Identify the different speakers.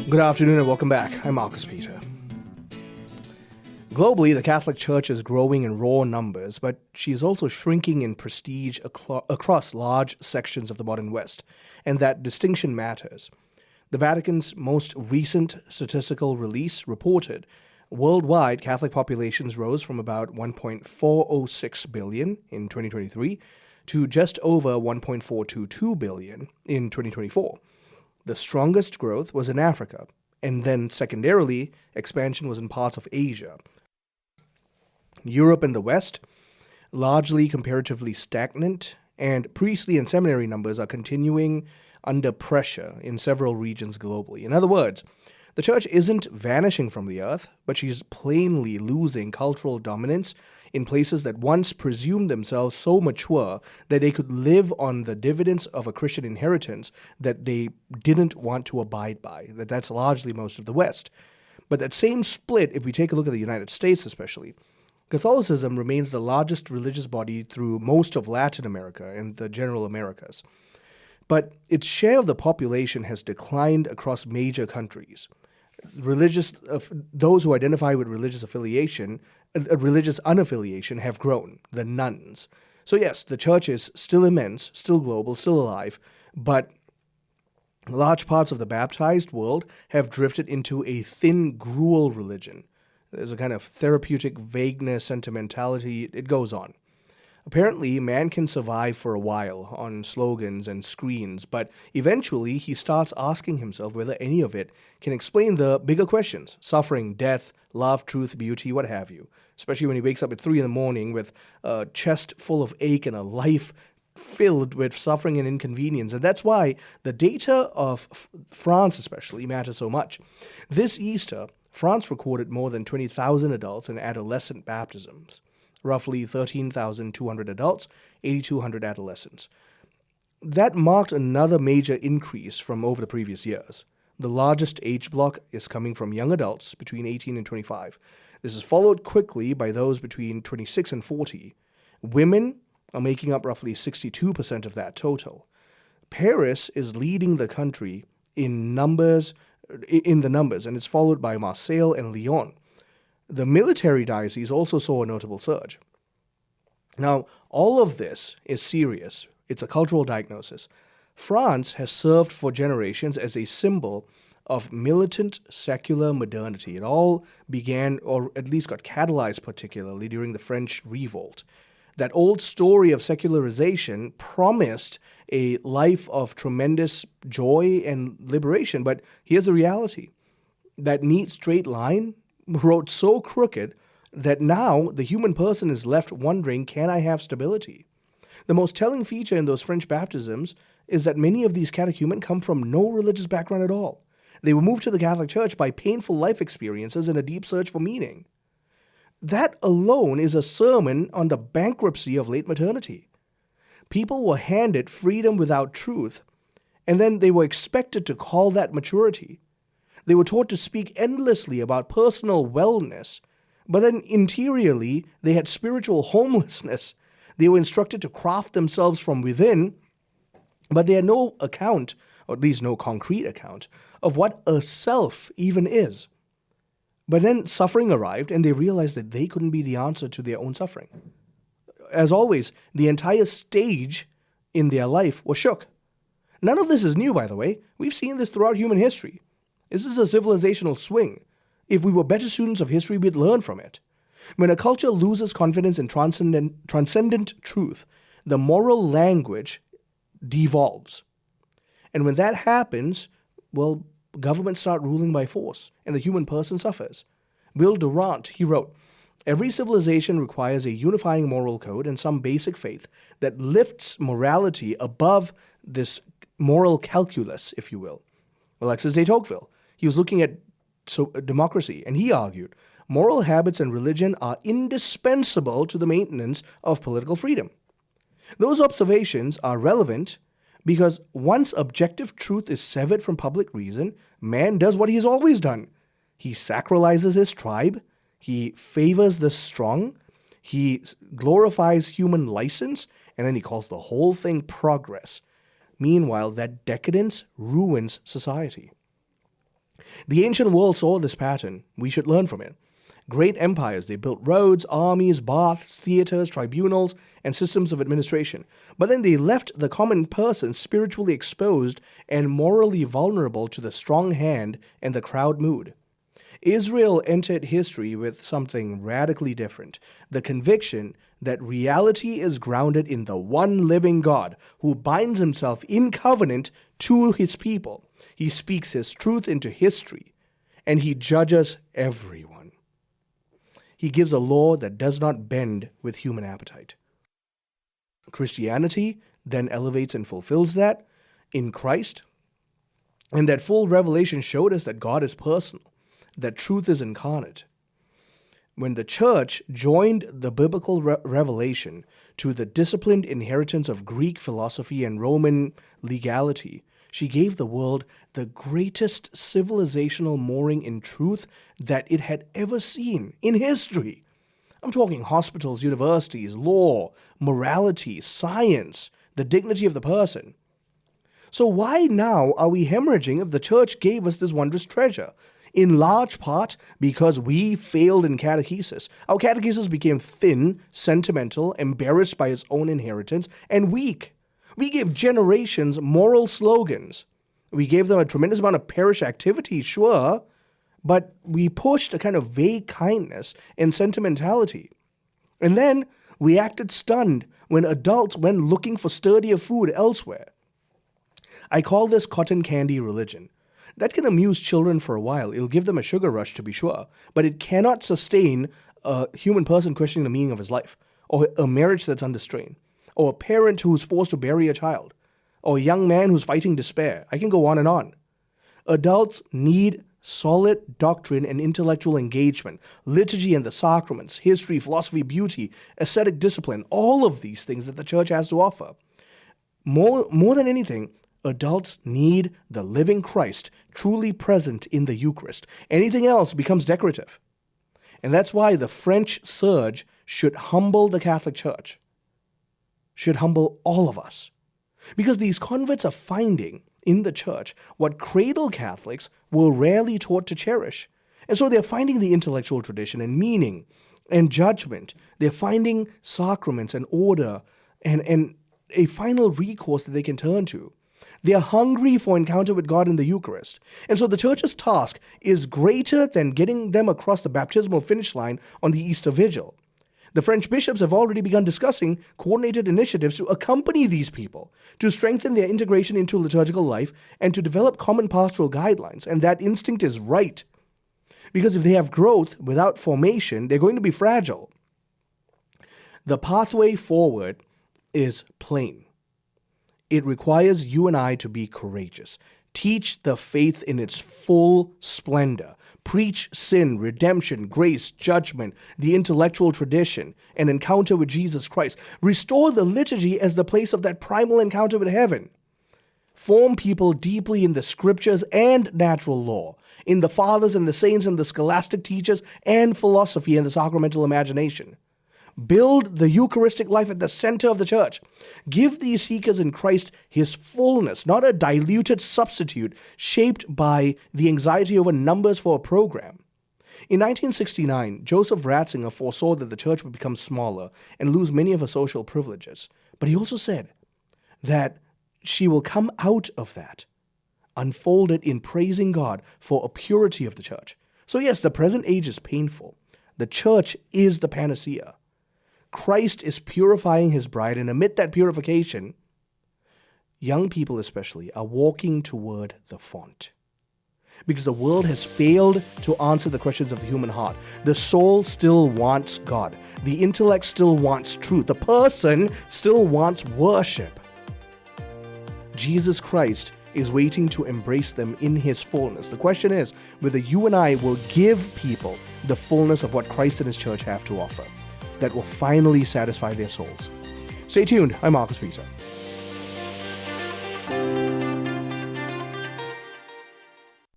Speaker 1: Good afternoon and welcome back. I'm Marcus Peter. Globally, the Catholic Church is growing in raw numbers, but she is also shrinking in prestige across large sections of the modern West, and that distinction matters. The Vatican's most recent statistical release reported worldwide Catholic populations rose from about 1.406 billion in 2023 to just over 1.422 billion in 2024. The strongest growth was in Africa, and then secondarily, expansion was in parts of Asia. Europe and the West, largely comparatively stagnant, and priestly and seminary numbers are continuing under pressure in several regions globally. In other words, the Church isn't vanishing from the earth, but she's plainly losing cultural dominance in places that once presumed themselves so mature that they could live on the dividends of a Christian inheritance that they didn't want to abide by. That's largely most of the West. But that same split, if we take a look at the United States especially, Catholicism remains the largest religious body through most of Latin America and the general Americas. But its share of the population has declined across major countries. Those who identify with religious unaffiliation have grown, the nuns. So yes, the Church is still immense, still global, still alive, but large parts of the baptized world have drifted into a thin gruel religion. There's a kind of therapeutic vagueness, sentimentality, it goes on. Apparently, man can survive for a while on slogans and screens, but eventually he starts asking himself whether any of it can explain the bigger questions: suffering, death, love, truth, beauty, what have you. Especially when he wakes up at 3 a.m. with a chest full of ache and a life filled with suffering and inconvenience. And that's why the data of France especially matters so much. This Easter, France recorded more than 20,000 adults in adolescent baptisms. Roughly 13,200 adults, 8,200 adolescents. That marked another major increase from over the previous years. The largest age block is coming from young adults between 18 and 25. This is followed quickly by those between 26 and 40. Women are making up roughly 62% of that total. Paris is leading the country in the numbers, and it's followed by Marseille and Lyon. The military diocese also saw a notable surge. Now, all of this is serious. It's a cultural diagnosis. France has served for generations as a symbol of militant secular modernity. It all began, or at least got catalyzed particularly, during the French Revolt. That old story of secularization promised a life of tremendous joy and liberation, but here's the reality. That neat straight line wrote so crooked that now the human person is left wondering, can I have stability? The most telling feature in those French baptisms is that many of these catechumen come from no religious background at all. They were moved to the Catholic Church by painful life experiences and a deep search for meaning. That alone is a sermon on the bankruptcy of late maternity. People were handed freedom without truth, and then they were expected to call that maturity. They were taught to speak endlessly about personal wellness, but then interiorly they had spiritual homelessness. They were instructed to craft themselves from within, but they had no account, or at least no concrete account, of what a self even is. But then suffering arrived, and they realized that they couldn't be the answer to their own suffering. As always, the entire stage in their life was shook. None of this is new, by the way. We've seen this throughout human history. This is a civilizational swing. If we were better students of history, we'd learn from it. When a culture loses confidence in transcendent truth, the moral language devolves. And when that happens, well, governments start ruling by force, and the human person suffers. Will Durant, he wrote, "Every civilization requires a unifying moral code and some basic faith that lifts morality above this moral calculus, if you will." Alexis de Tocqueville, he was looking at democracy, and he argued, moral habits and religion are indispensable to the maintenance of political freedom. Those observations are relevant because once objective truth is severed from public reason, man does what he has always done. He sacralizes his tribe, he favors the strong, he glorifies human license, and then he calls the whole thing progress. Meanwhile, that decadence ruins society. The ancient world saw this pattern. We should learn from it. Great empires, they built roads, armies, baths, theaters, tribunals, and systems of administration. But then they left the common person spiritually exposed and morally vulnerable to the strong hand and the crowd mood. Israel entered history with something radically different, the conviction that reality is grounded in the one living God who binds himself in covenant to his people. He speaks his truth into history, and he judges everyone. He gives a law that does not bend with human appetite. Christianity then elevates and fulfills that in Christ, and that full revelation showed us that God is personal, that truth is incarnate. When the church joined the biblical revelation to the disciplined inheritance of Greek philosophy and Roman legality, she gave the world the greatest civilizational mooring in truth that it had ever seen in history. I'm talking hospitals, universities, law, morality, science, the dignity of the person. So why now are we hemorrhaging if the church gave us this wondrous treasure? In large part because we failed in catechesis. Our catechesis became thin, sentimental, embarrassed by its own inheritance, and weak. We gave generations moral slogans. We gave them a tremendous amount of parish activity, sure, but we pushed a kind of vague kindness and sentimentality. And then we acted stunned when adults went looking for sturdier food elsewhere. I call this cotton candy religion. That can amuse children for a while. It'll give them a sugar rush, to be sure, but it cannot sustain a human person questioning the meaning of his life, or a marriage that's under strain, or a parent who's forced to bury a child, or a young man who's fighting despair. I can go on and on. Adults need solid doctrine and intellectual engagement, liturgy and the sacraments, history, philosophy, beauty, ascetic discipline, all of these things that the church has to offer. More than anything, adults need the living Christ truly present in the Eucharist. Anything else becomes decorative. And that's why the French surge should humble the Catholic Church, should humble all of us. Because these converts are finding in the church what cradle Catholics were rarely taught to cherish. And so they're finding the intellectual tradition and meaning and judgment. They're finding sacraments and order and a final recourse that they can turn to. They're hungry for encounter with God in the Eucharist. And so the church's task is greater than getting them across the baptismal finish line on the Easter Vigil. The French bishops have already begun discussing coordinated initiatives to accompany these people, to strengthen their integration into liturgical life, and to develop common pastoral guidelines. And that instinct is right. Because if they have growth without formation, they're going to be fragile. The pathway forward is plain. It requires you and I to be courageous. Teach the faith in its full splendor. Preach sin, redemption, grace, judgment, the intellectual tradition, an encounter with Jesus Christ. Restore the liturgy as the place of that primal encounter with heaven. Form people deeply in the scriptures and natural law, in the fathers and the saints and the scholastic teachers and philosophy and the sacramental imagination. Build the Eucharistic life at the center of the church. Give these seekers in Christ his fullness, not a diluted substitute shaped by the anxiety over numbers for a program. In 1969, Joseph Ratzinger foresaw that the church would become smaller and lose many of her social privileges. But he also said that she will come out of that, unfolded in praising God for a purity of the church. So yes, the present age is painful. The church is the panacea. Christ is purifying his bride, and amid that purification, young people especially are walking toward the font. Because the world has failed to answer the questions of the human heart. The soul still wants God. The intellect still wants truth. The person still wants worship. Jesus Christ is waiting to embrace them in his fullness. The question is whether you and I will give people the fullness of what Christ and his church have to offer, that will finally satisfy their souls. Stay tuned. I'm Marcus Peter.